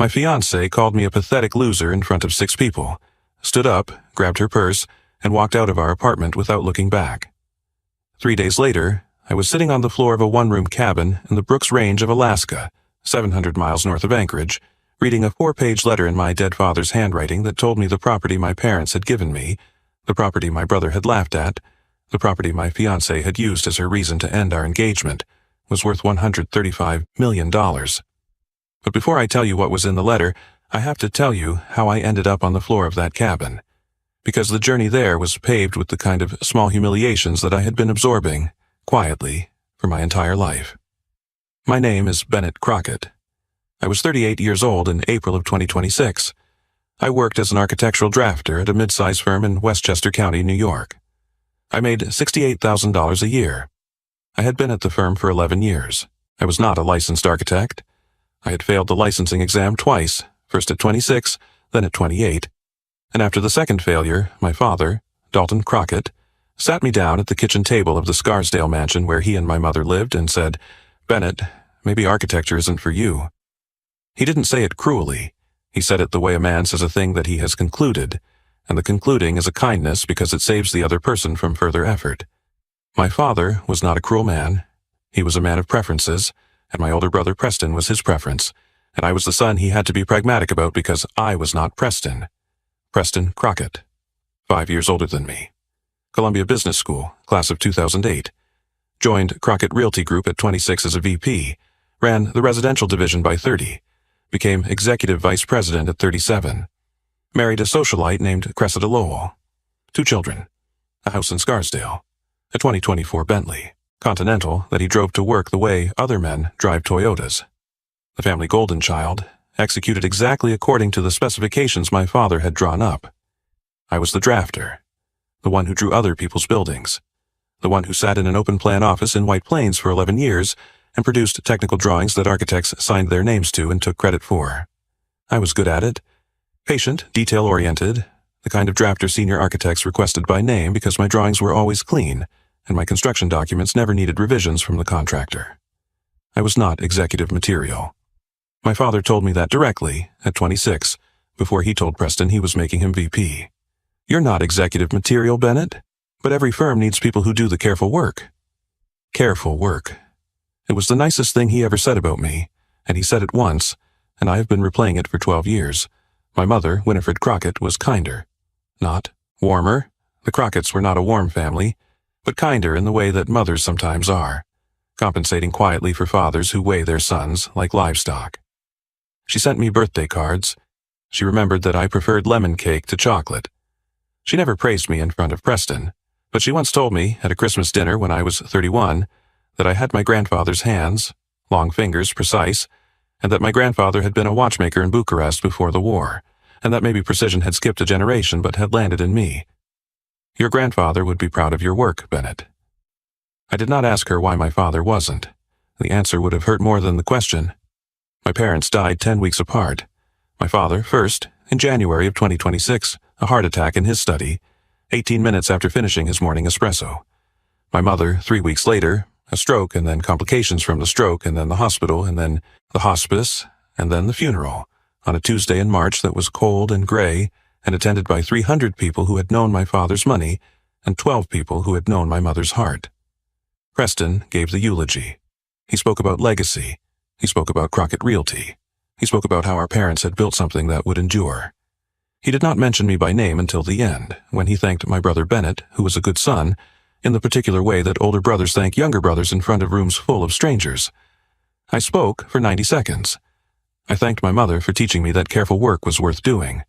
My fiancée called me a pathetic loser in front of 6 people, stood up, grabbed her purse, and walked out of our apartment without looking back. 3 days later, I was sitting on the floor of a one-room cabin in the Brooks Range of Alaska, 700 miles north of Anchorage, reading a 4-page letter in my dead father's handwriting that told me the property my parents had given me, the property my brother had laughed at, the property my fiancée had used as her reason to end our engagement, was worth $135 million. But before I tell you what was in the letter, I have to tell you how I ended up on the floor of that cabin. Because the journey there was paved with the kind of small humiliations that I had been absorbing, quietly, for my entire life. My name is Bennett Crockett. I was 38 years old in April of 2026. I worked as an architectural drafter at a mid-size firm in Westchester County, New York. I made $68,000 a year. I had been at the firm for 11 years. I was not a licensed architect. I had failed the licensing exam twice, first at 26, then at 28. And after the second failure, my father, Dalton Crockett, sat me down at the kitchen table of the Scarsdale mansion where he and my mother lived and said, "Bennett, maybe architecture isn't for you." He didn't say it cruelly. He said it the way a man says a thing that he has concluded, and the concluding is a kindness because it saves the other person from further effort. My father was not a cruel man. He was a man of preferences, and my older brother Preston was his preference, and I was the son he had to be pragmatic about because I was not Preston. Preston Crockett, 5 years older than me. Columbia Business School, class of 2008. Joined Crockett Realty Group at 26 as a VP, ran the residential division by 30, became executive vice president at 37, married a socialite named Cressida Lowell, 2 children, a house in Scarsdale, a 2024 Bentley Continental that he drove to work the way other men drive Toyotas. The family golden child, executed exactly according to the specifications my father had drawn up. I was the drafter, the one who drew other people's buildings, the one who sat in an open-plan office in White Plains for 11 years and produced technical drawings that architects signed their names to and took credit for. I was good at it, patient, detail-oriented, the kind of drafter senior architects requested by name because my drawings were always clean, and my construction documents never needed revisions from the contractor. I was not executive material. My father told me that directly, at 26, before he told Preston he was making him VP. "You're not executive material, Bennett, but every firm needs people who do the careful work." Careful work. It was the nicest thing he ever said about me, and he said it once, and I have been replaying it for 12 years. My mother, Winifred Crockett, was kinder. Not warmer. The Crocketts were not a warm family, but kinder in the way that mothers sometimes are, compensating quietly for fathers who weigh their sons like livestock. She sent me birthday cards. She remembered that I preferred lemon cake to chocolate. She never praised me in front of Preston, but she once told me at a Christmas dinner when I was 31 that I had my grandfather's hands, long fingers, precise, and that my grandfather had been a watchmaker in Bucharest before the war, and that maybe precision had skipped a generation but had landed in me. "Your grandfather would be proud of your work, Bennett." I did not ask her why my father wasn't. The answer would have hurt more than the question. My parents died 10 weeks apart. My father, first, in January of 2026, a heart attack in his study, 18 minutes after finishing his morning espresso. My mother, 3 weeks later, a stroke and then complications from the stroke and then the hospital and then the hospice and then the funeral, on a Tuesday in March that was cold and gray and attended by 300 people who had known my father's money and 12 people who had known my mother's heart. Preston gave the eulogy. He spoke about legacy. He spoke about Crockett Realty. He spoke about how our parents had built something that would endure. He did not mention me by name until the end, when he thanked my brother Bennett, who was a good son, in the particular way that older brothers thank younger brothers in front of rooms full of strangers. I spoke for 90 seconds. I thanked my mother for teaching me that careful work was worth doing.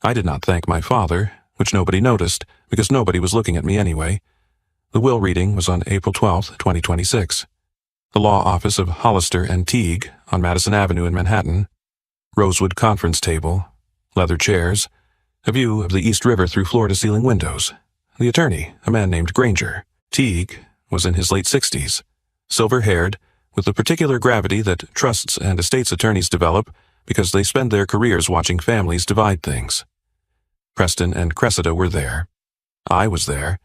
I did not thank my father, which nobody noticed, because nobody was looking at me anyway. The will reading was on April 12, 2026. The law office of Hollister and Teague on Madison Avenue in Manhattan. Rosewood conference table, leather chairs, a view of the East River through floor-to-ceiling windows. The attorney, a man named Granger. Teague was in his late 60s, silver-haired, with the particular gravity that trusts and estates attorneys develop because they spend their careers watching families divide things. Preston and Cressida were there. I was there.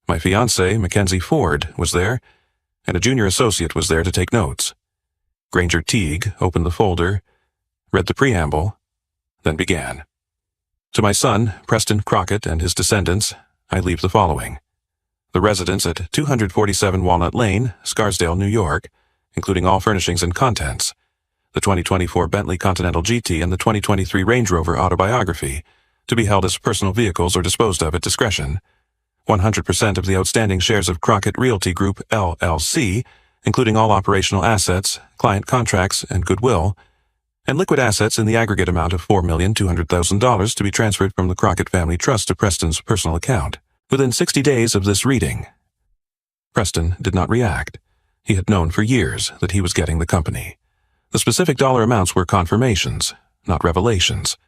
My fiancée, Mackenzie Ford, was there, and a junior associate was there to take notes. Granger Teague opened the folder, read the preamble, then began. To my son, Preston Crockett, and his descendants, I leave the following. The residence at 247 Walnut Lane, Scarsdale, New York, including all furnishings and contents, the 2024 Bentley Continental GT and the 2023 Range Rover Autobiography, to be held as personal vehicles or disposed of at discretion, 100% of the outstanding shares of Crockett Realty Group, LLC, including all operational assets, client contracts, and goodwill, and liquid assets in the aggregate amount of $4,200,000 to be transferred from the Crockett Family Trust to Preston's personal account within 60 days of this reading. Preston did not react. He had known for years that he was getting the company. The specific dollar amounts were confirmations, not revelations.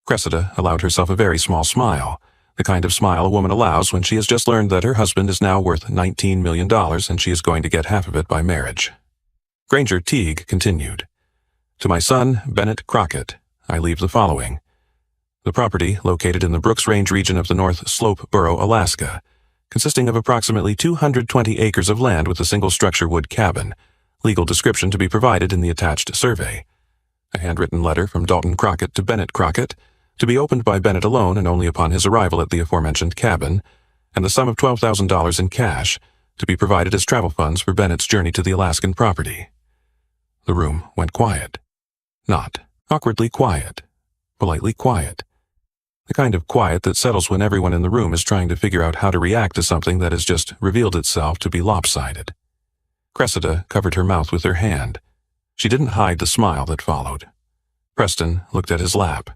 Cressida allowed herself a very small smile, the kind of smile a woman allows when she has just learned that her husband is now worth $19 million and she is going to get half of it by marriage. Granger Teague continued. To my son, Bennett Crockett, I leave the following. The property, located in the Brooks Range region of the North Slope Borough, Alaska, consisting of approximately 220 acres of land with a single-structure wood cabin, legal description to be provided in the attached survey. A handwritten letter from Dalton Crockett to Bennett Crockett, to be opened by Bennett alone and only upon his arrival at the aforementioned cabin, and the sum of $12,000 in cash, to be provided as travel funds for Bennett's journey to the Alaskan property. The room went quiet. Not awkwardly quiet, politely quiet. The kind of quiet that settles when everyone in the room is trying to figure out how to react to something that has just revealed itself to be lopsided. Cressida covered her mouth with her hand. She didn't hide the smile that followed. Preston looked at his lap.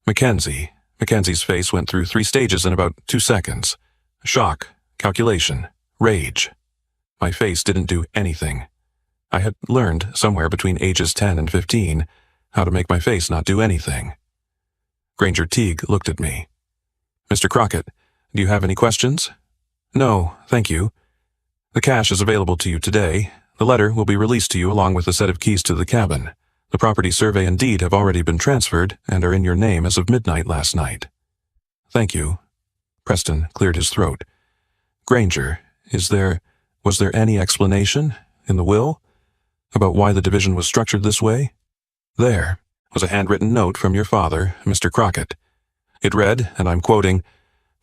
Mackenzie's face went through 3 stages in about 2 seconds. Shock, calculation, rage. My face didn't do anything. I had learned somewhere between ages 10 and 15 how to make my face not do anything. Granger Teague looked at me. Mr. Crockett, do you have any questions? No, thank you. The cash is available to you today. The letter will be released to you along with a set of keys to the cabin. The property survey and deed have already been transferred and are in your name as of midnight last night. Thank you. Preston cleared his throat. Granger, was there any explanation in the will about why the division was structured this way? There was a handwritten note from your father, Mr. Crockett. It read, and I'm quoting,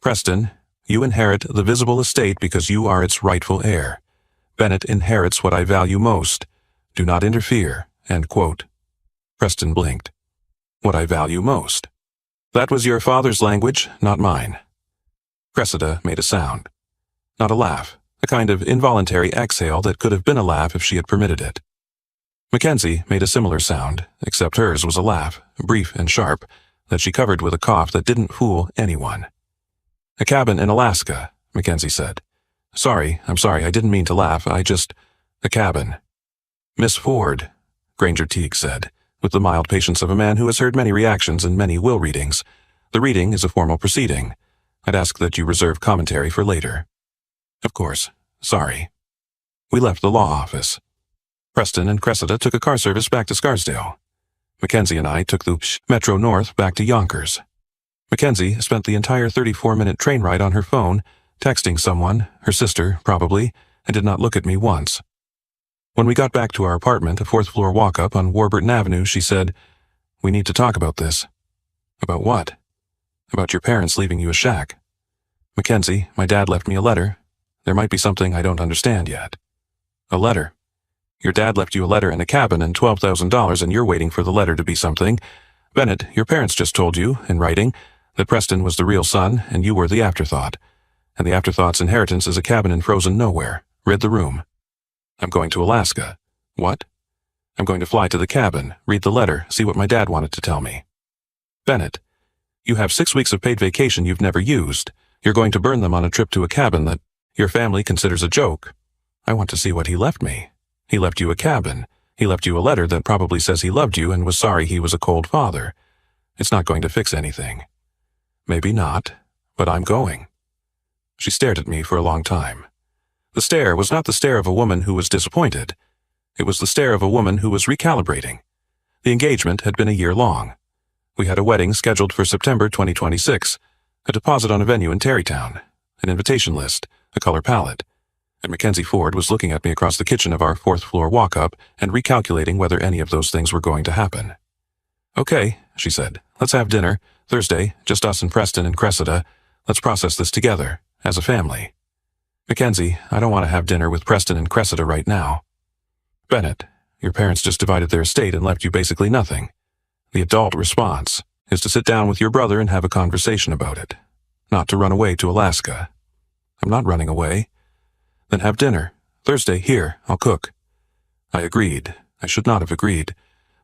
Preston, you inherit the visible estate because you are its rightful heir. Bennett inherits what I value most. Do not interfere, end quote. Preston blinked. What I value most. That was your father's language, not mine. Cressida made a sound. Not a laugh, a kind of involuntary exhale that could have been a laugh if she had permitted it. Mackenzie made a similar sound, except hers was a laugh, brief and sharp, that she covered with a cough that didn't fool anyone. A cabin in Alaska, Mackenzie said. I'm sorry, I didn't mean to laugh, a cabin. Miss Ford, Granger Teague said, with the mild patience of a man who has heard many reactions and many will readings. The reading is a formal proceeding. I'd ask that you reserve commentary for later. Of course, sorry. We left the law office. Preston and Cressida took a car service back to Scarsdale. Mackenzie and I took the Metro North back to Yonkers. Mackenzie spent the entire 34-minute train ride on her phone, texting someone, her sister, probably, and did not look at me once. When we got back to our apartment, a 4th-floor walk-up on Warburton Avenue, she said, We need to talk about this. About what? About your parents leaving you a shack. Mackenzie, my dad left me a letter. There might be something I don't understand yet. A letter. Your dad left you a letter in a cabin and $12,000 and you're waiting for the letter to be something. Bennett, your parents just told you, in writing, that Preston was the real son and you were the afterthought. And the afterthought's inheritance is a cabin in frozen nowhere. Read the room. I'm going to Alaska. What? I'm going to fly to the cabin, read the letter, see what my dad wanted to tell me. Bennett, you have 6 weeks of paid vacation you've never used. You're going to burn them on a trip to a cabin that your family considers a joke. I want to see what he left me. He left you a cabin. He left you a letter that probably says he loved you and was sorry he was a cold father. It's not going to fix anything. Maybe not, but I'm going. She stared at me for a long time. The stare was not the stare of a woman who was disappointed. It was the stare of a woman who was recalibrating. The engagement had been a year long. We had a wedding scheduled for September 2026, a deposit on a venue in Tarrytown, an invitation list, a color palette. And Mackenzie Ford was looking at me across the kitchen of our 4th-floor walk-up and recalculating whether any of those things were going to happen. Okay, she said. Let's have dinner. Thursday, just us and Preston and Cressida. Let's process this together, as a family. Mackenzie, I don't want to have dinner with Preston and Cressida right now. Bennett, your parents just divided their estate and left you basically nothing. The adult response is to sit down with your brother and have a conversation about it, not to run away to Alaska. I'm not running away. Then have dinner. Thursday, here, I'll cook. I agreed. I should not have agreed.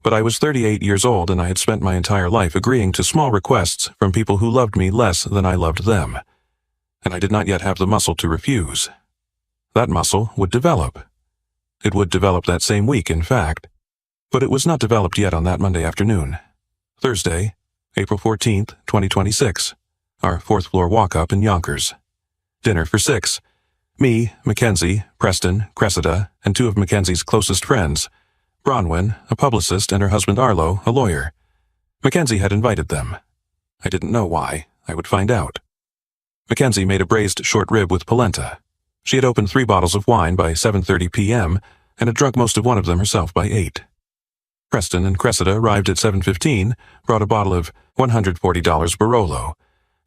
But I was 38 years old and I had spent my entire life agreeing to small requests from people who loved me less than I loved them. And I did not yet have the muscle to refuse. That muscle would develop. It would develop that same week, in fact. But it was not developed yet on that Monday afternoon. Thursday, April 14th, 2026. Our fourth-floor walk-up in Yonkers. Dinner for 6. Me, Mackenzie, Preston, Cressida, and 2 of Mackenzie's closest friends. Bronwyn, a publicist, and her husband Arlo, a lawyer. Mackenzie had invited them. I didn't know why. I would find out. Mackenzie made a braised short rib with polenta. She had opened 3 bottles of wine by 7:30 p.m. and had drunk most of one of them herself by 8. Preston and Cressida arrived at 7:15, brought a bottle of $140 Barolo,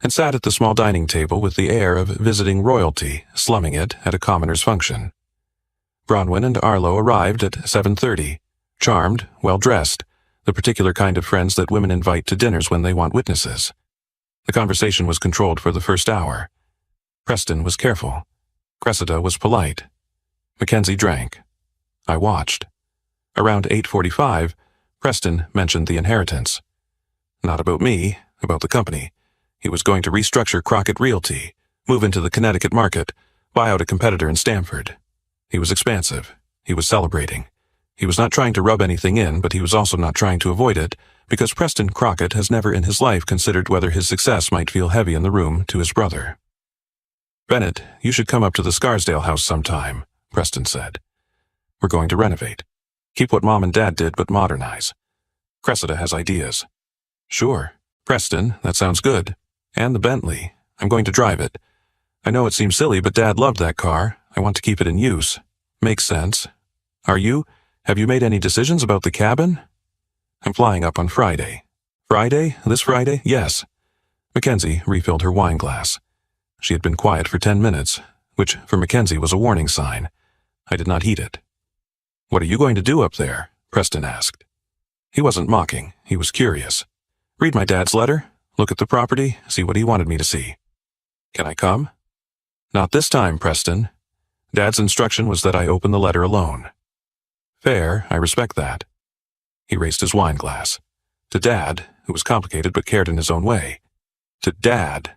and sat at the small dining table with the air of visiting royalty, slumming it at a commoner's function. Bronwyn and Arlo arrived at 7:30, charmed, well-dressed, the particular kind of friends that women invite to dinners when they want witnesses. The conversation was controlled for the first hour. Preston was careful. Cressida was polite. Mackenzie drank. I watched. Around 8:45, Preston mentioned the inheritance. Not about me, about the company. He was going to restructure Crockett Realty, move into the Connecticut market, buy out a competitor in Stamford. He was expansive. He was celebrating. He was not trying to rub anything in, but he was also not trying to avoid it, because Preston Crockett has never in his life considered whether his success might feel heavy in the room to his brother. Bennett, you should come up to the Scarsdale house sometime, Preston said. We're going to renovate. Keep what Mom and Dad did, but modernize. Cressida has ideas. Sure. Preston, that sounds good. And the Bentley. I'm going to drive it. I know it seems silly, but Dad loved that car. I want to keep it in use. Makes sense. Are you? Have you made any decisions about the cabin? I'm flying up on Friday. Friday? This Friday? Yes. Mackenzie refilled her wine glass. She had been quiet for 10 minutes, which for Mackenzie was a warning sign. I did not heed it. What are you going to do up there? Preston asked. He wasn't mocking. He was curious. Read my dad's letter, look at the property, see what he wanted me to see. Can I come? Not this time, Preston. Dad's instruction was that I open the letter alone. Fair, I respect that. He raised his wine glass. To Dad, who was complicated but cared in his own way. To Dad.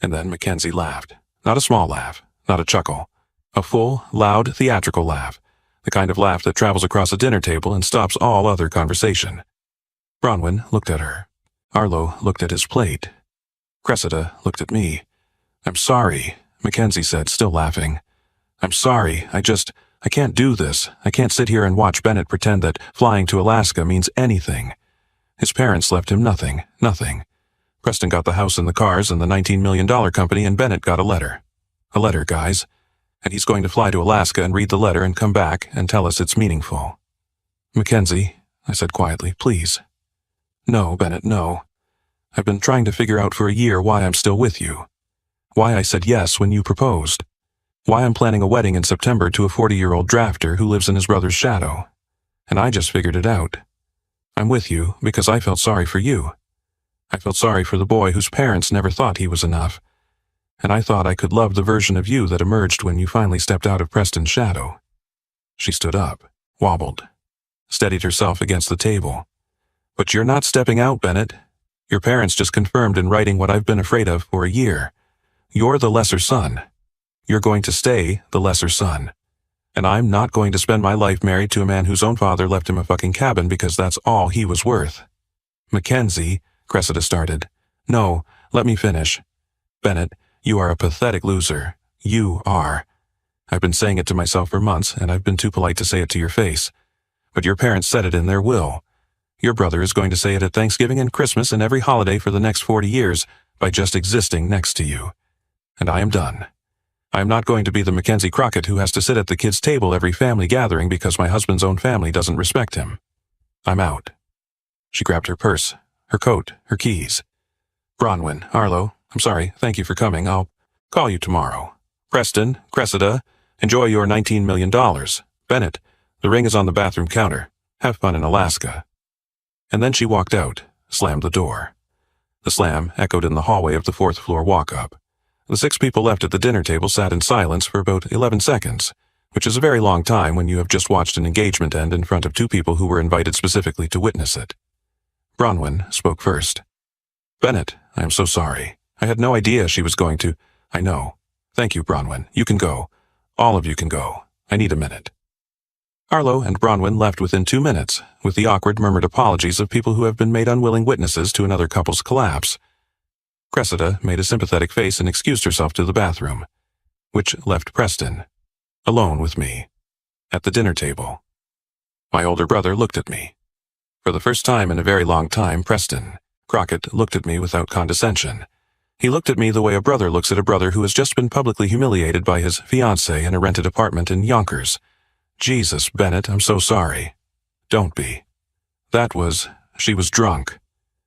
And then Mackenzie laughed. Not a small laugh, not a chuckle. A full, loud, theatrical laugh. The kind of laugh that travels across a dinner table and stops all other conversation. Bronwyn looked at her. Arlo looked at his plate. Cressida looked at me. I'm sorry, Mackenzie said, still laughing. I'm sorry, I can't do this. I can't sit here and watch Bennett pretend that flying to Alaska means anything. His parents left him nothing. Preston got the house and the cars and the $19 million company, and Bennett got a letter. A letter, guys. And he's going to fly to Alaska and read the letter and come back and tell us it's meaningful. Mackenzie, I said quietly, please. No, Bennett, no. I've been trying to figure out for a year why I'm still with you. Why I said yes when you proposed. Why I'm planning a wedding in September to a 40-year-old drafter who lives in his brother's shadow. And I just figured it out. I'm with you because I felt sorry for you. I felt sorry for the boy whose parents never thought he was enough. And I thought I could love the version of you that emerged when you finally stepped out of Preston's shadow. She stood up, wobbled, steadied herself against the table. But you're not stepping out, Bennett. Your parents just confirmed in writing what I've been afraid of for a year. You're the lesser son. You're going to stay the lesser son. And I'm not going to spend my life married to a man whose own father left him a fucking cabin because that's all he was worth. Mackenzie, Cressida started. No, let me finish. Bennett, you are a pathetic loser. You are. I've been saying it to myself for months, and I've been too polite to say it to your face. But your parents said it in their will. Your brother is going to say it at Thanksgiving and Christmas and every holiday for the next 40 years by just existing next to you. And I am done. I am not going to be the Mackenzie Crockett who has to sit at the kids' table every family gathering because my husband's own family doesn't respect him. I'm out. She grabbed her purse, her coat, her keys. Bronwyn, Arlo, I'm sorry, thank you for coming. I'll call you tomorrow. Preston, Cressida, enjoy your $19 million. Bennett, the ring is on the bathroom counter. Have fun in Alaska. And then she walked out, slammed the door. The slam echoed in the hallway of the fourth-floor walk-up. The 6 people left at the dinner table sat in silence for about 11 seconds, which is a very long time when you have just watched an engagement end in front of 2 people who were invited specifically to witness it. Bronwyn spoke first. Bennett, I am so sorry. I had no idea she was going to. I know. Thank you, Bronwyn. You can go. All of you can go. I need a minute. Arlo and Bronwyn left within 2 minutes, with the awkward murmured apologies of people who have been made unwilling witnesses to another couple's collapse. Cressida made a sympathetic face and excused herself to the bathroom, which left Preston, alone with me, at the dinner table. My older brother looked at me. For the first time in a very long time, Preston Crockett looked at me without condescension. He looked at me the way a brother looks at a brother who has just been publicly humiliated by his fiancée in a rented apartment in Yonkers. Jesus, Bennett, I'm so sorry. Don't be. She was drunk.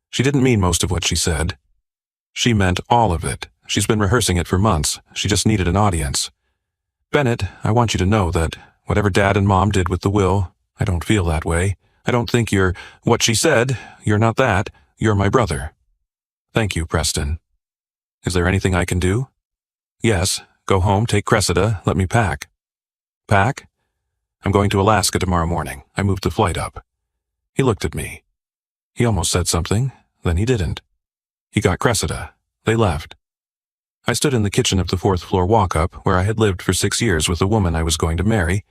She didn't mean most of what she said. She meant all of it. She's been rehearsing it for months. She just needed an audience. Bennett, I want you to know that whatever Dad and Mom did with the will, I don't feel that way. I don't think you're what she said. You're not that. You're my brother. Thank you, Preston. Is there anything I can do? Yes. Go home, take Cressida, let me pack. Pack? I'm going to Alaska tomorrow morning. I moved the flight up. He looked at me. He almost said something, then he didn't. He got Cressida. They left. I stood in the kitchen of the fourth-floor walk-up, where I had lived for 6 years with the woman I was going to marry,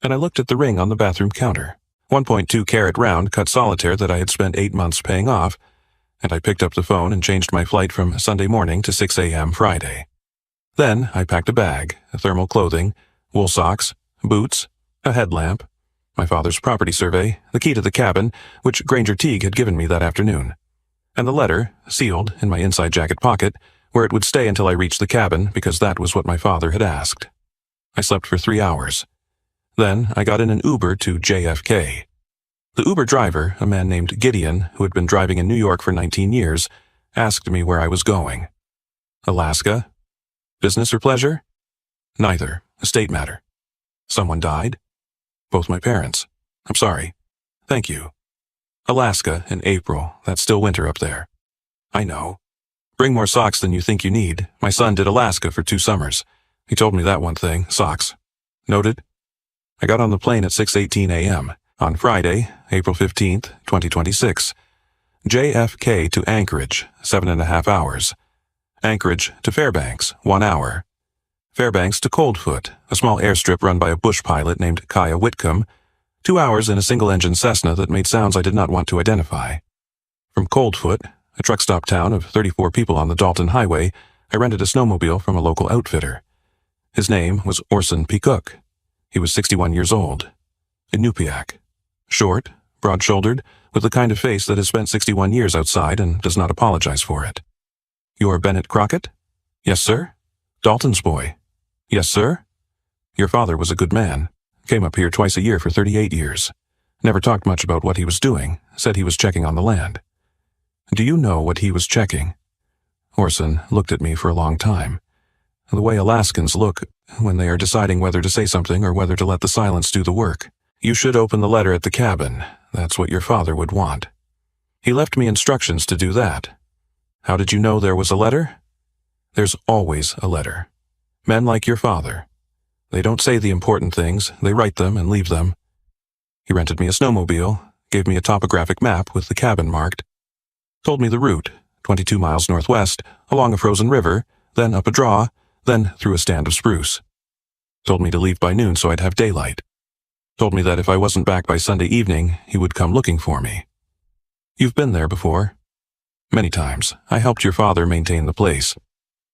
and I looked at the ring on the bathroom counter, 1.2-carat round cut solitaire that I had spent 8 months paying off, and I picked up the phone and changed my flight from Sunday morning to 6 a.m. Friday. Then I packed a bag, thermal clothing, wool socks, boots, a headlamp, my father's property survey, the key to the cabin, which Granger Teague had given me that afternoon, and the letter, sealed, in my inside jacket pocket, where it would stay until I reached the cabin because that was what my father had asked. I slept for 3 hours. Then I got in an Uber to JFK. The Uber driver, a man named Gideon, who had been driving in New York for 19 years, asked me where I was going. Alaska? Business or pleasure? Neither. A state matter. Someone died? Both my parents. I'm sorry. Thank you. Alaska in April. That's still winter up there. I know. Bring more socks than you think you need. My son did Alaska for 2 summers. He told me that one thing, socks. Noted? I got on the plane at 6:18 a.m. on Friday, April 15th, 2026. JFK to Anchorage, 7.5 hours. Anchorage to Fairbanks, 1 hour. Fairbanks to Coldfoot, a small airstrip run by a bush pilot named Kaya Whitcomb, 2 hours in a single-engine Cessna that made sounds I did not want to identify. From Coldfoot, a truck stop town of 34 people on the Dalton Highway, I rented a snowmobile from a local outfitter. His name was Orson P. Cook. He was 61 years old. Inupiaq. Short, broad-shouldered, with the kind of face that has spent 61 years outside and does not apologize for it. You're Bennett Crockett? Yes, sir. Dalton's boy? Yes, sir. Your father was a good man. Came up here twice a year for 38 years. Never talked much about what he was doing. Said he was checking on the land. Do you know what he was checking? Orson looked at me for a long time. The way Alaskans look when they are deciding whether to say something or whether to let the silence do the work. You should open the letter at the cabin. That's what your father would want. He left me instructions to do that. How did you know there was a letter? There's always a letter. Men like your father. They don't say the important things, they write them and leave them. He rented me a snowmobile, gave me a topographic map with the cabin marked, told me the route, 22 miles northwest, along a frozen river, then up a draw, then through a stand of spruce. Told me to leave by noon so I'd have daylight. Told me that if I wasn't back by Sunday evening, he would come looking for me. You've been there before. Many times. I helped your father maintain the place.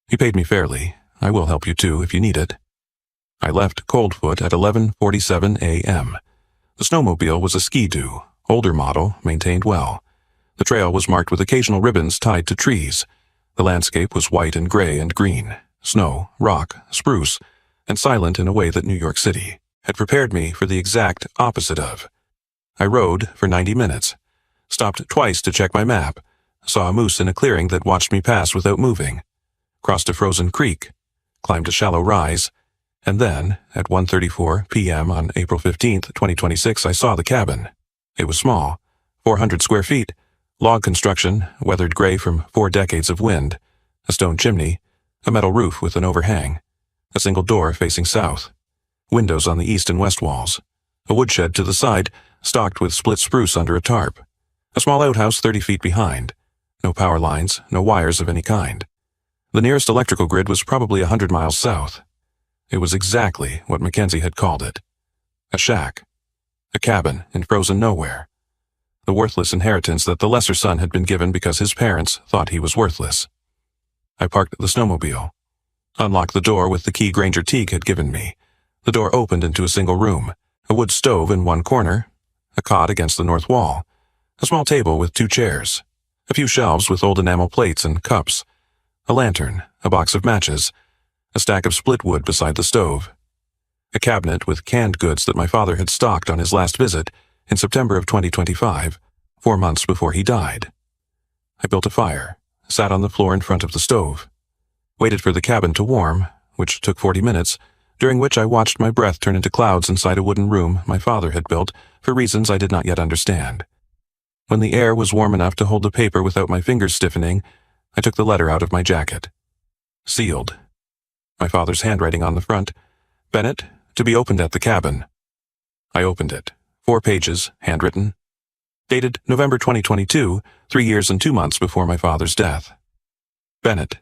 He paid me fairly. I will help you too if you need it. I left Coldfoot at 11:47 a.m. The snowmobile was a Ski-Doo, older model, maintained well. The trail was marked with occasional ribbons tied to trees. The landscape was white and gray and green, snow, rock, spruce, and silent in a way that New York City had prepared me for the exact opposite of. I rode for 90 minutes. Stopped twice to check my map. Saw a moose in a clearing that watched me pass without moving. Crossed a frozen creek. Climbed a shallow rise. And then, at 1:34 p.m. on April 15, 2026, I saw the cabin. It was small, 400 square feet, log construction, weathered gray from 4 decades of wind, a stone chimney, a metal roof with an overhang, a single door facing south, windows on the east and west walls, a woodshed to the side, stocked with split spruce under a tarp, a small outhouse 30 feet behind, no power lines, no wires of any kind. The nearest electrical grid was probably 100 miles south. It was exactly what Mackenzie had called it. A shack. A cabin in frozen nowhere. The worthless inheritance that the lesser son had been given because his parents thought he was worthless. I parked the snowmobile. Unlocked the door with the key Granger Teague had given me. The door opened into a single room. A wood stove in one corner. A cot against the north wall. A small table with 2 chairs. A few shelves with old enamel plates and cups. A lantern. A box of matches. A stack of split wood beside the stove. A cabinet with canned goods that my father had stocked on his last visit in September of 2025, 4 months before he died. I built a fire, sat on the floor in front of the stove, waited for the cabin to warm, which took 40 minutes, during which I watched my breath turn into clouds inside a wooden room my father had built for reasons I did not yet understand. When the air was warm enough to hold the paper without my fingers stiffening, I took the letter out of my jacket. Sealed. My father's handwriting on the front. Bennett, to be opened at the cabin. I opened it. 4 pages, handwritten. Dated November 2022, 3 years and 2 months before my father's death. Bennett,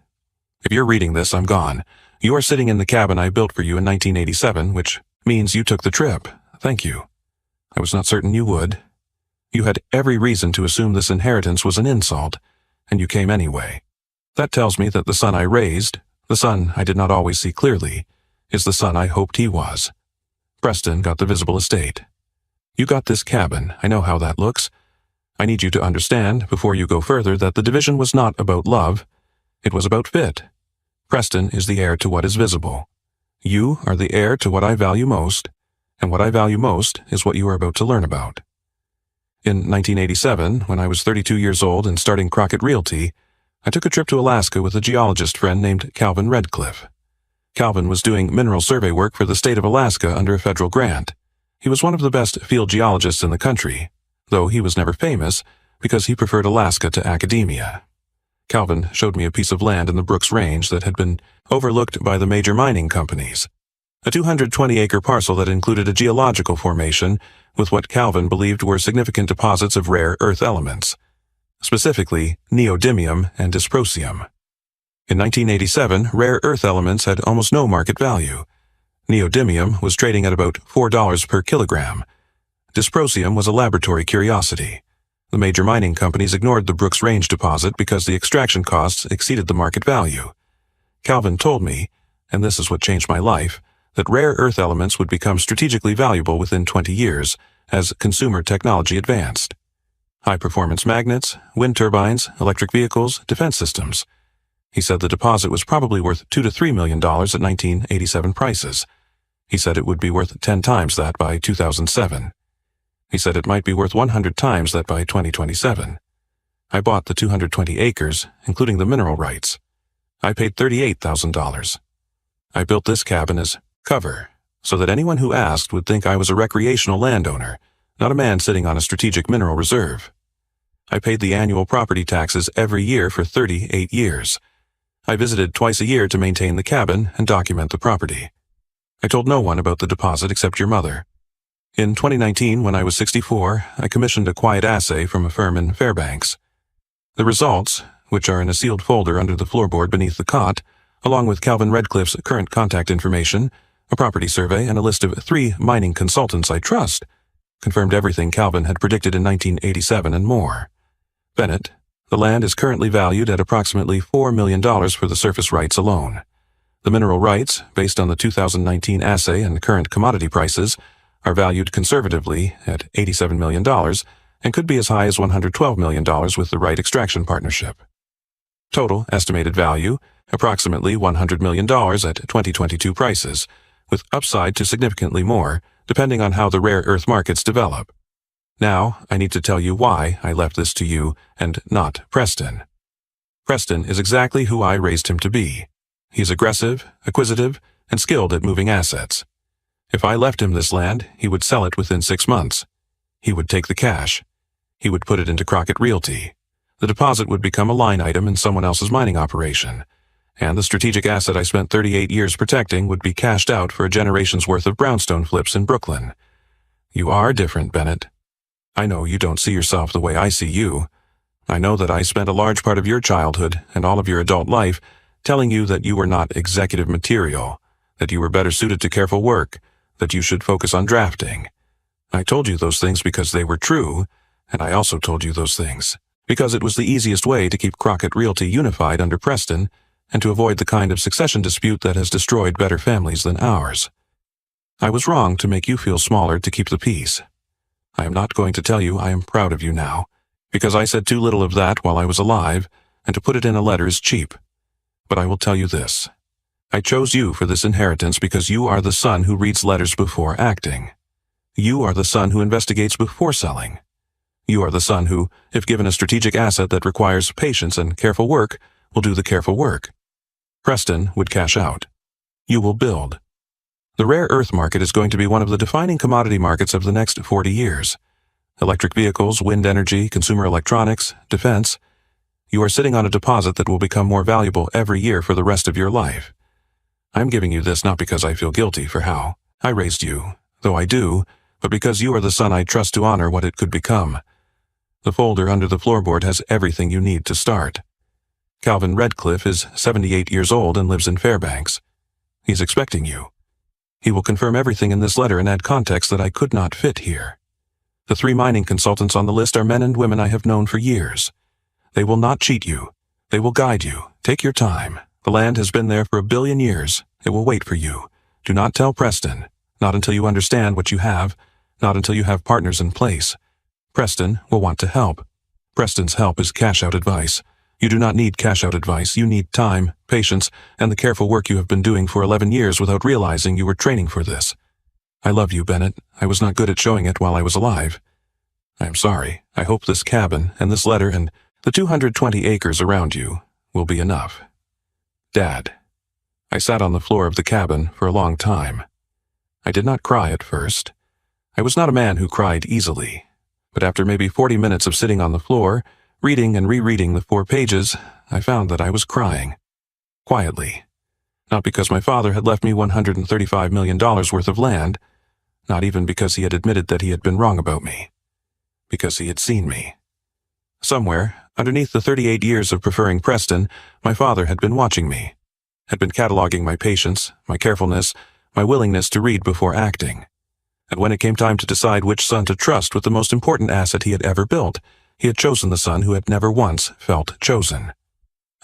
if you're reading this, I'm gone. You are sitting in the cabin I built for you in 1987, which means you took the trip. Thank you. I was not certain you would. You had every reason to assume this inheritance was an insult, and you came anyway. That tells me that the son I raised, the son I did not always see clearly, is the son I hoped he was. Preston got the visible estate. You got this cabin. I know how that looks. I need you to understand, before you go further, that the division was not about love. It was about fit. Preston is the heir to what is visible. You are the heir to what I value most, and what I value most is what you are about to learn about. In 1987, when I was 32 years old and starting Crockett Realty, I took a trip to Alaska with a geologist friend named Calvin Redcliffe. Calvin was doing mineral survey work for the state of Alaska under a federal grant. He was one of the best field geologists in the country, though he was never famous because he preferred Alaska to academia. Calvin showed me a piece of land in the Brooks Range that had been overlooked by the major mining companies. A 220-acre parcel that included a geological formation with what Calvin believed were significant deposits of rare earth elements, specifically neodymium and dysprosium. In 1987, rare earth elements had almost no market value. Neodymium was trading at about $4 per kilogram. Dysprosium was a laboratory curiosity. The major mining companies ignored the Brooks Range deposit because the extraction costs exceeded the market value. Calvin told me, and this is what changed my life, that rare earth elements would become strategically valuable within 20 years as consumer technology advanced. High-performance magnets, wind turbines, electric vehicles, defense systems. He said the deposit was probably worth $2 to $3 million at 1987 prices. He said it would be worth 10 times that by 2007. He said it might be worth 100 times that by 2027. I bought the 220 acres, including the mineral rights. I paid $38,000. I built this cabin as cover, so that anyone who asked would think I was a recreational landowner, not a man sitting on a strategic mineral reserve. I paid the annual property taxes every year for 38 years. I visited twice a year to maintain the cabin and document the property. I told no one about the deposit except your mother. In 2019, when I was 64, I commissioned a quiet assay from a firm in Fairbanks. The results, which are in a sealed folder under the floorboard beneath the cot, along with Calvin Redcliffe's current contact information, a property survey, and a list of 3 mining consultants I trust, confirmed everything Calvin had predicted in 1987 and more. Bennett, the land is currently valued at approximately $4 million for the surface rights alone. The mineral rights, based on the 2019 assay and current commodity prices, are valued conservatively at $87 million and could be as high as $112 million with the right extraction partnership. Total estimated value, approximately $100 million at 2022 prices, with upside to significantly more, depending on how the rare earth markets develop. Now, I need to tell you why I left this to you and not Preston. Preston is exactly who I raised him to be. He's aggressive, acquisitive, and skilled at moving assets. If I left him this land, he would sell it within 6 months. He would take the cash. He would put it into Crockett Realty. The deposit would become a line item in someone else's mining operation, and the strategic asset I spent 38 years protecting would be cashed out for a generation's worth of brownstone flips in Brooklyn. You are different, Bennett. I know you don't see yourself the way I see you. I know that I spent a large part of your childhood and all of your adult life telling you that you were not executive material, that you were better suited to careful work, that you should focus on drafting. I told you those things because they were true, and I also told you those things because it was the easiest way to keep Crockett Realty unified under Preston and to avoid the kind of succession dispute that has destroyed better families than ours. I was wrong to make you feel smaller to keep the peace. I am not going to tell you I am proud of you now, because I said too little of that while I was alive, and to put it in a letter is cheap. But I will tell you this. I chose you for this inheritance because you are the son who reads letters before acting. You are the son who investigates before selling. You are the son who, if given a strategic asset that requires patience and careful work, will do the careful work. Preston would cash out. You will build. The rare earth market is going to be one of the defining commodity markets of the next 40 years. Electric vehicles, wind energy, consumer electronics, defense. You are sitting on a deposit that will become more valuable every year for the rest of your life. I'm giving you this not because I feel guilty for how I raised you, though I do, but because you are the son I trust to honor what it could become. The folder under the floorboard has everything you need to start. Calvin Redcliffe is 78 years old and lives in Fairbanks. He's expecting you. He will confirm everything in this letter and add context that I could not fit here. The 3 mining consultants on the list are men and women I have known for years. They will not cheat you. They will guide you. Take your time. The land has been there for 1 billion years. It will wait for you. Do not tell Preston. Not until you understand what you have. Not until you have partners in place. Preston will want to help. Preston's help is cash-out advice. You do not need cash-out advice. You need time, patience, and the careful work you have been doing for 11 years without realizing you were training for this. I love you, Bennett. I was not good at showing it while I was alive. I am sorry. I hope this cabin and this letter and the 220 acres around you will be enough. Dad. I sat on the floor of the cabin for a long time. I did not cry at first. I was not a man who cried easily. But after maybe 40 minutes of sitting on the floor, reading and rereading the 4 pages, I found that I was crying. Quietly. Not because my father had left me $135 million worth of land, not even because he had admitted that he had been wrong about me. Because he had seen me. Somewhere, underneath the 38 years of preferring Preston, my father had been watching me, had been cataloging my patience, my carefulness, my willingness to read before acting. And when it came time to decide which son to trust with the most important asset he had ever built, he had chosen the son who had never once felt chosen.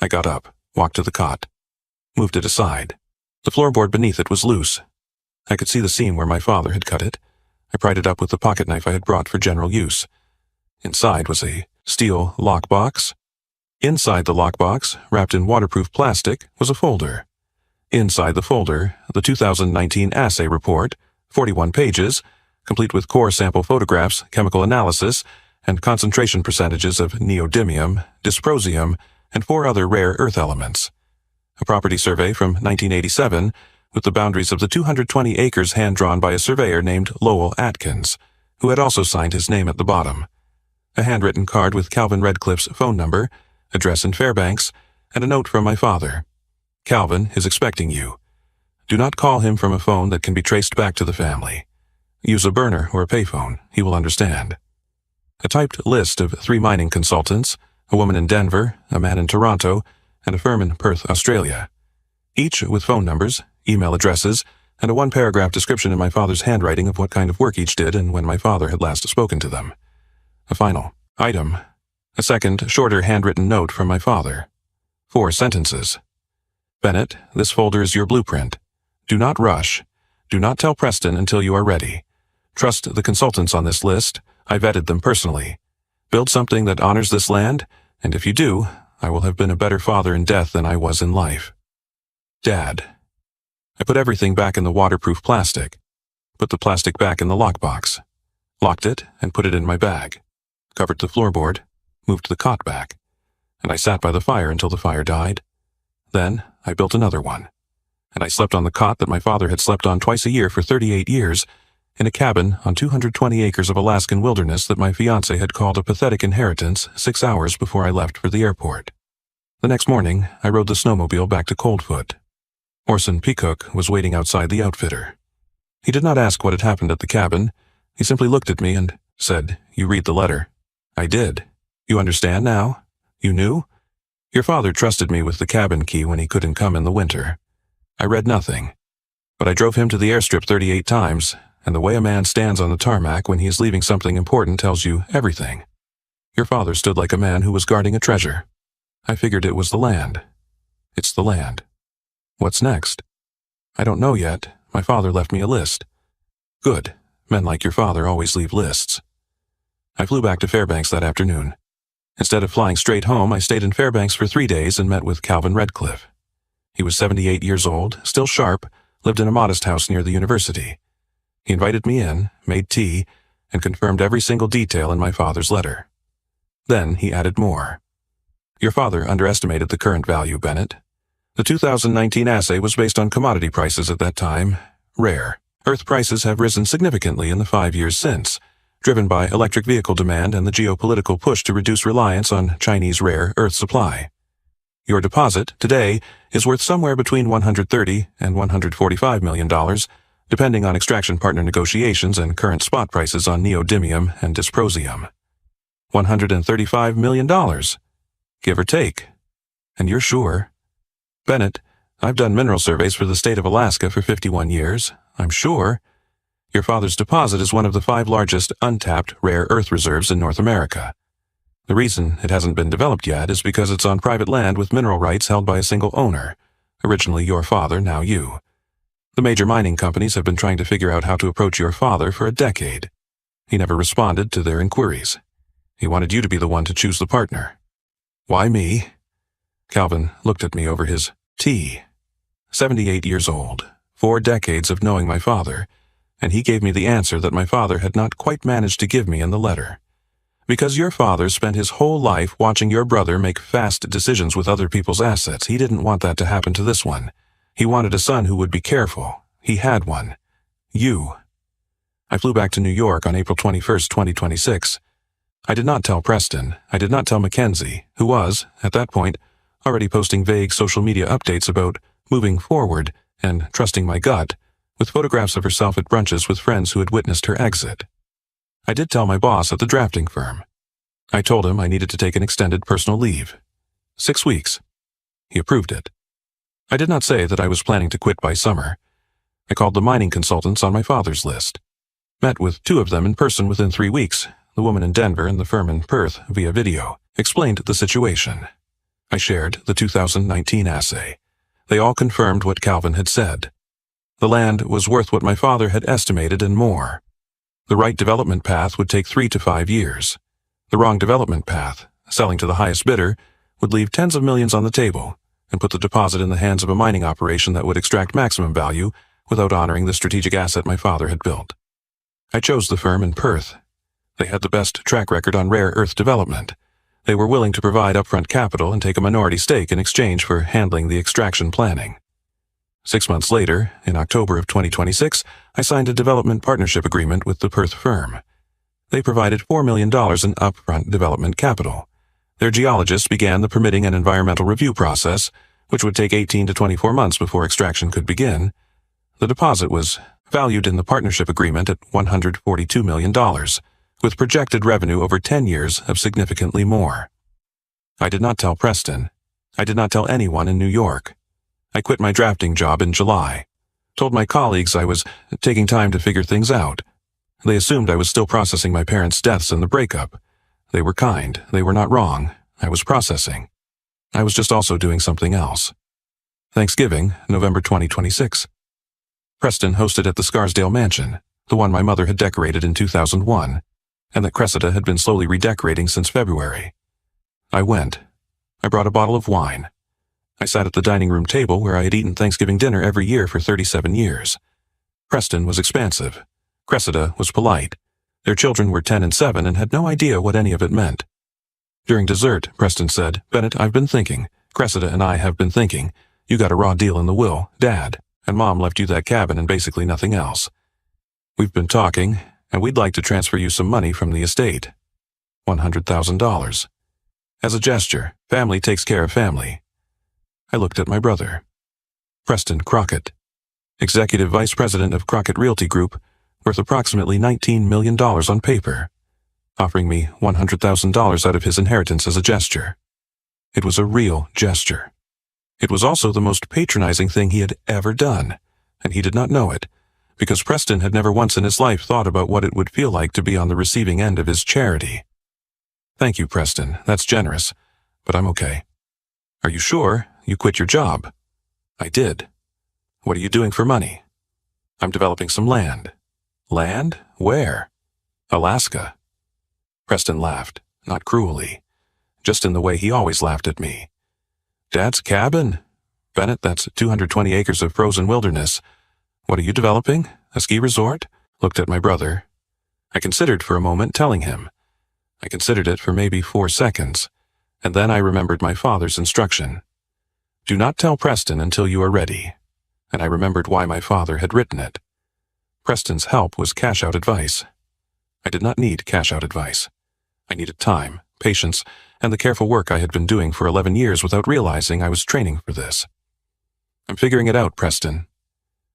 I got up, walked to the cot, moved it aside. The floorboard beneath it was loose. I could see the seam where my father had cut it. I pried it up with the pocket knife I had brought for general use. Inside was a steel lockbox. Inside the lockbox, wrapped in waterproof plastic, was a folder. Inside the folder, the 2019 assay report, 41 pages, complete with core sample photographs, chemical analysis, and concentration percentages of neodymium, dysprosium, and 4 other rare earth elements. A property survey from 1987, with the boundaries of the 220 acres hand-drawn by a surveyor named Lowell Atkins, who had also signed his name at the bottom. A handwritten card with Calvin Redcliffe's phone number, address in Fairbanks, and a note from my father. Calvin is expecting you. Do not call him from a phone that can be traced back to the family. Use a burner or a payphone. He will understand. A typed list of 3 mining consultants, a woman in Denver, a man in Toronto, and a firm in Perth, Australia. Each with phone numbers, email addresses, and a 1-paragraph description in my father's handwriting of what kind of work each did and when my father had last spoken to them. A final item. A second, shorter handwritten note from my father. 4 sentences. Bennett, this folder is your blueprint. Do not rush. Do not tell Preston until you are ready. Trust the consultants on this list. I vetted them personally. Build something that honors this land, and if you do, I will have been a better father in death than I was in life. Dad. I put everything back in the waterproof plastic. Put the plastic back in the lockbox. locked it, and put it in my bag, covered the floorboard, moved the cot back, and I sat by the fire until the fire died. Then I built another one, and I slept on the cot that my father had slept on twice a year for 38 years, in a cabin on 220 acres of Alaskan wilderness that my fiancée had called a pathetic inheritance 6 hours before I left for the airport. The next morning, I rode the snowmobile back to Coldfoot. Orson Peacock was waiting outside the outfitter. He did not ask what had happened at the cabin. He simply looked at me and said, "You read the letter." I did. "You understand now? You knew? Your father trusted me with the cabin key when he couldn't come in the winter. I read nothing, but I drove him to the airstrip 38 times, and the way a man stands on the tarmac when he is leaving something important tells you everything. Your father stood like a man who was guarding a treasure. I figured it was the land. It's the land. What's next? I don't know yet. My father left me a list." "Good. Men like your father always leave lists." I flew back to Fairbanks that afternoon. Instead of flying straight home, I stayed in Fairbanks for 3 days and met with Calvin Redcliffe. He was 78 years old, still sharp, lived in a modest house near the university. He invited me in, made tea, and confirmed every single detail in my father's letter. Then he added more. "Your father underestimated the current value, Bennett. The 2019 assay was based on commodity prices at that time, rare. Earth prices have risen significantly in the 5 years since, driven by electric vehicle demand and the geopolitical push to reduce reliance on Chinese rare earth supply. Your deposit, today, is worth somewhere between $130 and $145 million, depending on extraction partner negotiations and current spot prices on neodymium and dysprosium. $135 million, give or take. And you're sure? Bennett, I've done mineral surveys for the state of Alaska for 51 years. I'm sure. Your father's deposit is one of the 5 largest untapped rare earth reserves in North America. The reason it hasn't been developed yet is because it's on private land with mineral rights held by a single owner, originally your father, now you. The major mining companies have been trying to figure out how to approach your father for a decade. He never responded to their inquiries. He wanted you to be the one to choose the partner." "Why me?" Calvin looked at me over his tea. 78 years old, 4 decades of knowing my father, and he gave me the answer that my father had not quite managed to give me in the letter. "Because your father spent his whole life watching your brother make fast decisions with other people's assets. He didn't want that to happen to this one. He wanted a son who would be careful. He had one. You." I flew back to New York on April 21st, 2026. I did not tell Preston. I did not tell Mackenzie, who was, at that point, already posting vague social media updates about moving forward and trusting my gut, with photographs of herself at brunches with friends who had witnessed her exit. I did tell my boss at the drafting firm. I told him I needed to take an extended personal leave. 6 weeks. He approved it. I did not say that I was planning to quit by summer. I called the mining consultants on my father's list. Met with 2 of them in person within 3 weeks, the woman in Denver and the firm in Perth via video, explained the situation. I shared the 2019 assay. They all confirmed what Calvin had said. The land was worth what my father had estimated and more. The right development path would take 3 to 5 years. The wrong development path, selling to the highest bidder, would leave tens of millions on the table and put the deposit in the hands of a mining operation that would extract maximum value without honoring the strategic asset my father had built. I chose the firm in Perth. They had the best track record on rare earth development. They were willing to provide upfront capital and take a minority stake in exchange for handling the extraction planning. 6 months later, in October of 2026, I signed a development partnership agreement with the Perth firm. They provided $4 million in upfront development capital. Their geologists began the permitting and environmental review process, which would take 18 to 24 months before extraction could begin. The deposit was valued in the partnership agreement at $142 million, with projected revenue over 10 years of significantly more. I did not tell Preston. I did not tell anyone in New York. I quit my drafting job in July. Told my colleagues I was taking time to figure things out. They assumed I was still processing my parents' deaths and the breakup. They were kind. They were not wrong. I was processing. I was just also doing something else. Thanksgiving, November 2026. Preston hosted at the Scarsdale Mansion, the one my mother had decorated in 2001, and that Cressida had been slowly redecorating since February. I went. I brought a bottle of wine. I sat at the dining room table where I had eaten Thanksgiving dinner every year for 37 years. Preston was expansive. Cressida was polite. Their children were 10 and 7 and had no idea what any of it meant. During dessert, Preston said, "Bennett, I've been thinking. Cressida and I have been thinking. You got a raw deal in the will, Dad, and Mom left you that cabin and basically nothing else. We've been talking, and we'd like to transfer you some money from the estate. $100,000. As a gesture, family takes care of family." I looked at my brother. Preston Crockett, Executive Vice President of Crockett Realty Group, worth approximately $19 million on paper, offering me $100,000 out of his inheritance as a gesture. It was a real gesture. It was also the most patronizing thing he had ever done, and he did not know it, because Preston had never once in his life thought about what it would feel like to be on the receiving end of his charity. "Thank you, Preston. That's generous, but I'm okay." "Are you sure? You quit your job?" "I did." "What are you doing for money?" "I'm developing some land." "Land? Where?" "Alaska." Preston laughed, not cruelly, just in the way he always laughed at me. "Dad's cabin? Bennett, that's 220 acres of frozen wilderness. What are you developing? A ski resort?" Looked at my brother. I considered for a moment telling him. I considered it for maybe 4 seconds, and then I remembered my father's instruction. "Do not tell Preston until you are ready." And I remembered why my father had written it. Preston's help was cash-out advice. I did not need cash-out advice. I needed time, patience, and the careful work I had been doing for 11 years without realizing I was training for this. "I'm figuring it out, Preston."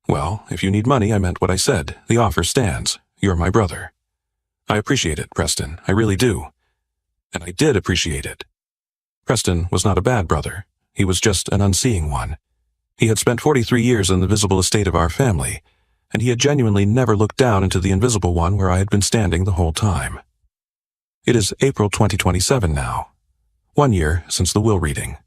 "Well, if you need money, I meant what I said. The offer stands. You're my brother." "I appreciate it, Preston. I really do." And I did appreciate it. Preston was not a bad brother. He was just an unseeing one. He had spent 43 years in the visible estate of our family, and he had genuinely never looked down into the invisible one where I had been standing the whole time. It is April 2027 now. 1 year since the will reading.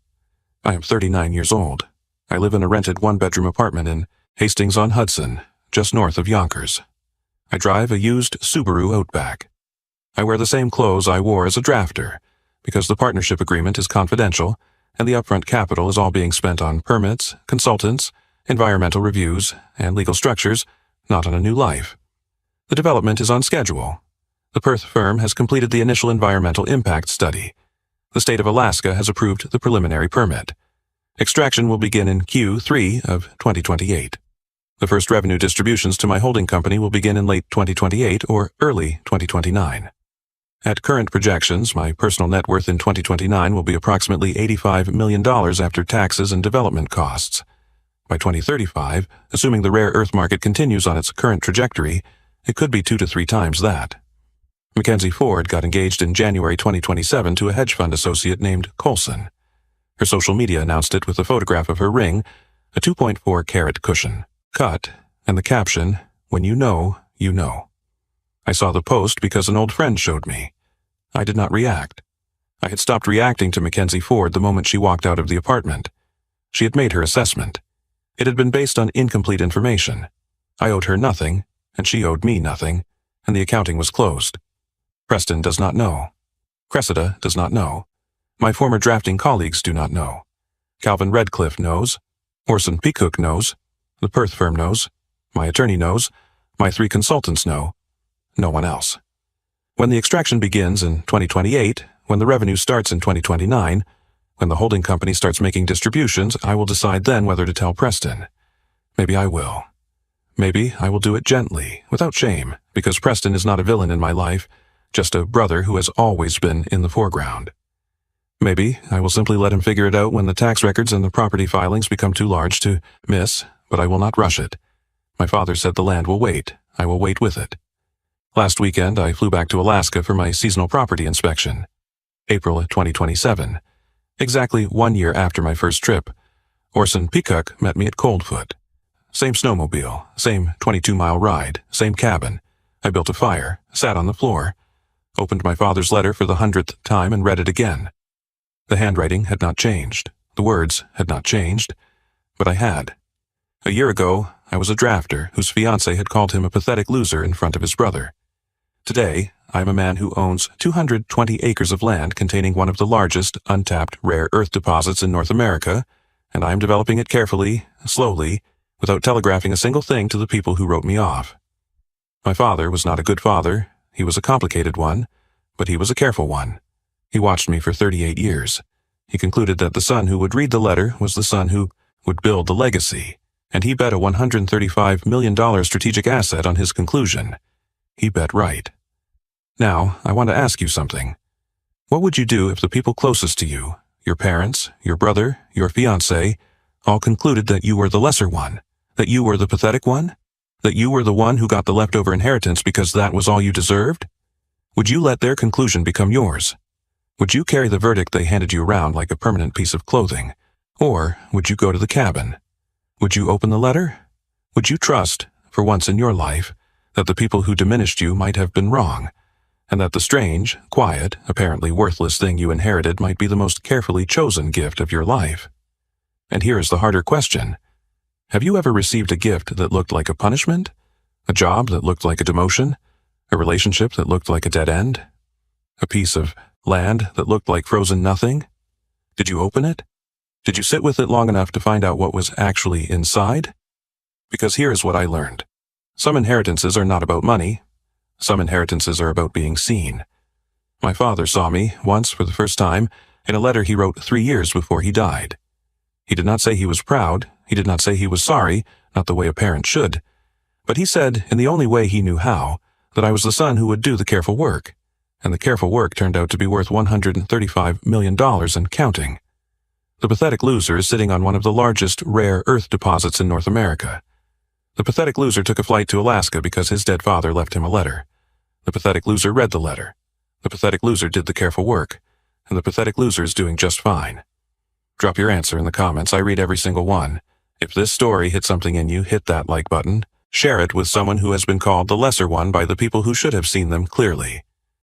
I am 39 years old. I live in a rented 1-bedroom apartment in Hastings-on-Hudson, just north of Yonkers. I drive a used Subaru Outback. I wear the same clothes I wore as a drafter, because the partnership agreement is confidential, and the upfront capital is all being spent on permits, consultants, environmental reviews, and legal structures, not on a new life. The development is on schedule. The Perth firm has completed the initial environmental impact study. The state of Alaska has approved the preliminary permit. Extraction will begin in Q3 of 2028. The first revenue distributions to my holding company will begin in late 2028 or early 2029. At current projections, my personal net worth in 2029 will be approximately $85 million after taxes and development costs. By 2035, assuming the rare earth market continues on its current trajectory, it could be 2 to 3 times that. Mackenzie Ford got engaged in January 2027 to a hedge fund associate named Colson. Her social media announced it with a photograph of her ring, a 2.4-carat cushion, cut, and the caption, "When you know, you know." I saw the post because an old friend showed me. I did not react. I had stopped reacting to Mackenzie Ford the moment she walked out of the apartment. She had made her assessment. It had been based on incomplete information. I owed her nothing, and she owed me nothing, and the accounting was closed. Preston does not know. Cressida does not know. My former drafting colleagues do not know. Calvin Redcliffe knows. Orson Peacock knows. The Perth firm knows. My attorney knows. My 3 consultants know. No one else. When the extraction begins in 2028, when the revenue starts in 2029, when the holding company starts making distributions, I will decide then whether to tell Preston. Maybe I will. Maybe I will do it gently, without shame, because Preston is not a villain in my life, just a brother who has always been in the foreground. Maybe I will simply let him figure it out when the tax records and the property filings become too large to miss, but I will not rush it. My father said the land will wait. I will wait with it. Last weekend, I flew back to Alaska for my seasonal property inspection. April 2027. Exactly 1 year after my first trip, Orson Peacock met me at Coldfoot. Same snowmobile, same 22-mile ride, same cabin. I built a fire, sat on the floor, opened my father's letter for the 100th time and read it again. The handwriting had not changed. The words had not changed. But I had. A year ago, I was a drafter whose fiancée had called him a pathetic loser in front of his brother. Today, I am a man who owns 220 acres of land containing one of the largest untapped rare earth deposits in North America, and I am developing it carefully, slowly, without telegraphing a single thing to the people who wrote me off. My father was not a good father. He was a complicated one, but he was a careful one. He watched me for 38 years. He concluded that the son who would read the letter was the son who would build the legacy, and he bet a $135 million strategic asset on his conclusion. He bet right. Now, I want to ask you something. What would you do if the people closest to you, your parents, your brother, your fiancé, all concluded that you were the lesser one, that you were the pathetic one, that you were the one who got the leftover inheritance because that was all you deserved? Would you let their conclusion become yours? Would you carry the verdict they handed you around like a permanent piece of clothing? Or would you go to the cabin? Would you open the letter? Would you trust, for once in your life, that the people who diminished you might have been wrong, and that the strange, quiet, apparently worthless thing you inherited might be the most carefully chosen gift of your life? And here is the harder question. Have you ever received a gift that looked like a punishment? A job that looked like a demotion? A relationship that looked like a dead end? A piece of land that looked like frozen nothing? Did you open it? Did you sit with it long enough to find out what was actually inside? Because here is what I learned. Some inheritances are not about money. Some inheritances are about being seen. My father saw me, once for the first time, in a letter he wrote 3 years before he died. He did not say he was proud. He did not say he was sorry, not the way a parent should. But he said, in the only way he knew how, that I was the son who would do the careful work. And the careful work turned out to be worth $135 million and counting. The pathetic loser is sitting on one of the largest rare earth deposits in North America. The pathetic loser took a flight to Alaska because his dead father left him a letter. The pathetic loser read the letter. The pathetic loser did the careful work. And the pathetic loser is doing just fine. Drop your answer in the comments. I read every single one. If this story hit something in you, hit that like button. Share it with someone who has been called the lesser one by the people who should have seen them clearly.